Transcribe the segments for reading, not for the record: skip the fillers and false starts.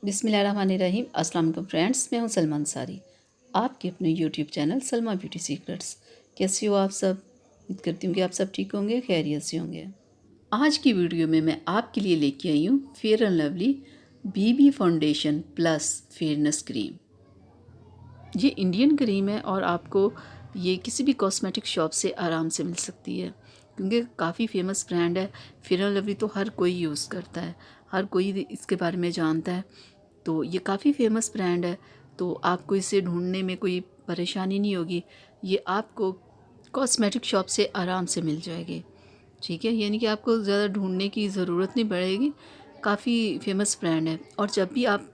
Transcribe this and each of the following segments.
बिस्मिल्लाहिर्रहमानिर्रहीम। अस्सलाम वालेकुम फ्रेंड्स, मैं हूं सलमा अंसारी, आपके अपने YouTube channel Salma beauty secrets. कैसे हो आप सब? उम्मीद करती हूँ कि आप सब ठीक होंगे, खैरियत से होंगे। आज की वीडियो में मैं आपके लिए लेके आई हूँ Fair and Lovely BB foundation plus fairness cream. ये इंडियन क्रीम है और आपको ये किसी भी कॉस्मेटिक शॉप से आराम से मिल सकती है, क्योंकि काफ़ी फेमस ब्रांड है। फेयर एंड लवली तो हर कोई यूज़ करता है, हर कोई इसके बारे में जानता है। तो ये काफ़ी फेमस ब्रांड है, तो आपको इसे ढूंढने में कोई परेशानी नहीं होगी। ये आपको कॉस्मेटिक शॉप से आराम से मिल जाएगी, ठीक है। यानी कि आपको ज़्यादा ढूंढने की ज़रूरत नहीं पड़ेगी। काफ़ी फेमस ब्रांड है। और जब भी आप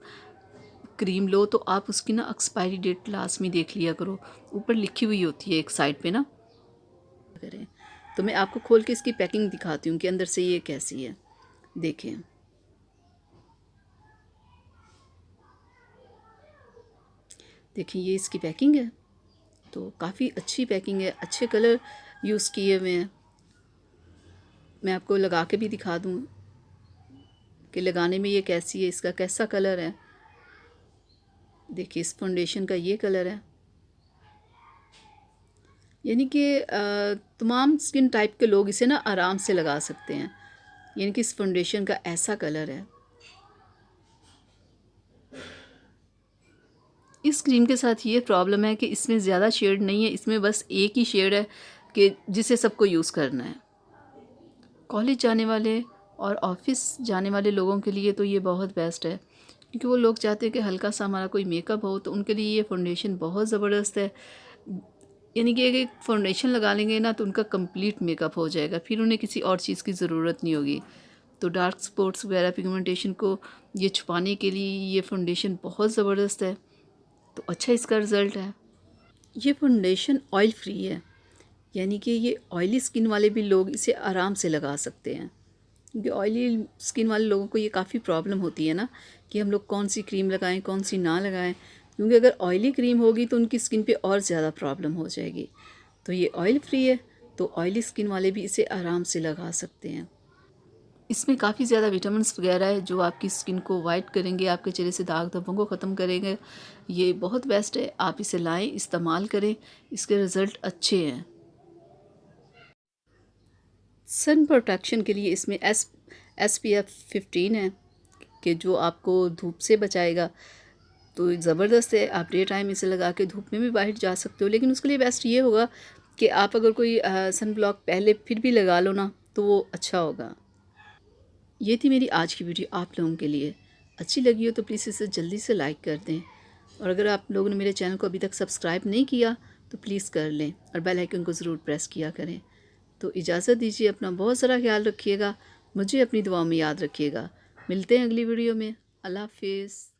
क्रीम लो तो आप उसकी ना एक्सपायरी डेट लाजमी देख लिया करो, ऊपर लिखी हुई होती है एक साइड पे ना। करें तो मैं आपको खोल के इसकी पैकिंग दिखाती हूँ कि अंदर से ये कैसी है। देखें, देखिए ये इसकी पैकिंग है। तो काफ़ी अच्छी पैकिंग है, अच्छे कलर यूज़ किए हुए हैं। मैं आपको लगा के भी दिखा दूँ कि लगाने में ये कैसी है, इसका कैसा कलर है। देखिए इस फाउंडेशन का ये कलर है। यानी कि तमाम स्किन टाइप के लोग इसे ना आराम से लगा सकते हैं। यानी कि इस फाउंडेशन का ऐसा कलर है। इस क्रीम के साथ ये प्रॉब्लम है कि इसमें ज़्यादा शेड नहीं है, इसमें बस एक ही शेड है कि जिसे सबको यूज़ करना है। कॉलेज जाने वाले और ऑफिस जाने वाले लोगों के लिए तो ये बहुत बेस्ट है, क्योंकि वो लोग चाहते हैं कि हल्का सा हमारा कोई मेकअप हो, तो उनके लिए ये फाउंडेशन बहुत ज़बरदस्त है। यानी कि एक फाउंडेशन लगा लेंगे ना तो उनका कंप्लीट मेकअप हो जाएगा, फिर उन्हें किसी और चीज़ की ज़रूरत नहीं होगी। तो डार्क स्पॉट्स वगैरह पिगमेंटेशन को ये छुपाने के लिए ये फाउंडेशन बहुत ज़बरदस्त है। तो अच्छा इसका रिज़ल्ट है। ये फाउंडेशन ऑयल फ्री है, यानी कि ये ऑयली स्किन वाले भी लोग इसे आराम से लगा सकते हैं, क्योंकि ऑयली स्किन वाले लोगों को ये काफ़ी प्रॉब्लम होती है ना कि हम लोग कौन सी क्रीम लगाएं कौन सी ना लगाएं, क्योंकि अगर ऑयली क्रीम होगी तो उनकी स्किन पे और ज़्यादा प्रॉब्लम हो जाएगी। तो ये ऑयल फ्री है, तो ऑयली स्किन वाले भी इसे आराम से लगा सकते हैं। इसमें काफ़ी ज़्यादा विटामिन्स वगैरह है जो आपकी स्किन को वाइट करेंगे, आपके चेहरे से दाग धब्बों को ख़त्म करेंगे। ये बहुत बेस्ट है, आप इसे लाएं, इस्तेमाल करें, इसके रिज़ल्ट अच्छे हैं। सन प्रोटेक्शन के लिए इसमें SPF 15 है कि जो आपको धूप से बचाएगा। तो ज़बरदस्त है, आप डे टाइम इसे लगा के धूप में भी बाहर जा सकते हो, लेकिन उसके लिए बेस्ट ये होगा कि आप अगर कोई सन ब्लॉक पहले फिर भी लगा लो ना तो वो अच्छा होगा। ये थी मेरी आज की वीडियो आप लोगों के लिए। अच्छी लगी हो तो प्लीज़ इसे जल्दी से लाइक कर दें, और अगर आप लोगों ने मेरे चैनल को अभी तक सब्सक्राइब नहीं किया तो प्लीज़ कर लें, और बेल आइकन को ज़रूर प्रेस किया करें। तो इजाज़त दीजिए, अपना बहुत सारा ख्याल रखिएगा, मुझे अपनी दुआओं में याद रखिएगा। मिलते हैं अगली वीडियो में। अल्लाह हाफिज़।